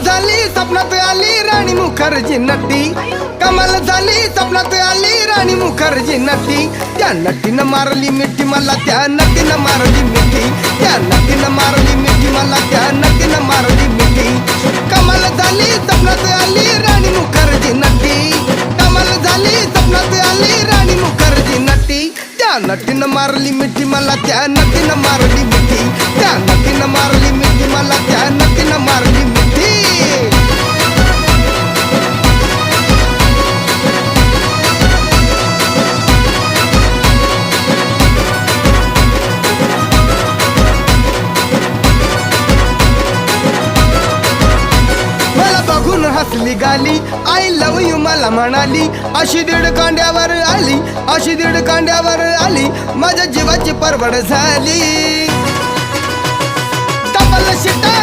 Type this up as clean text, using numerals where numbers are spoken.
झाली स्वप्नात आली राणी मुखर्जी नटी, कमाल झाली स्वप्नात आली राणी मुखर्जी नटी. त्या नटीनं मारली मिठी मला, त्या नटीनं मारली मिठी, त्या नटीनं मारली मिठी मला, त्या नटीनं मारली मिठी. कमाल झाली स्वप्नात आली राणी मुखर्जी नटी, कमाल झाली स्वप्नात आली राणी मुखर्जी नटी. त्या नटीनं मारली मिठी मला, त्या नटीनं मारली मिठी, त्या नटीनं मारली मिठी मला, त्या नटीनं मारली मिठी. मला बघून हसली गाली, आय लव यू मला म्हणाली. अशी दीड कांड्यावर आली, अशी दीड कांड्यावर आली, माझ्या जीवाची परवड झाली. डबल शिटा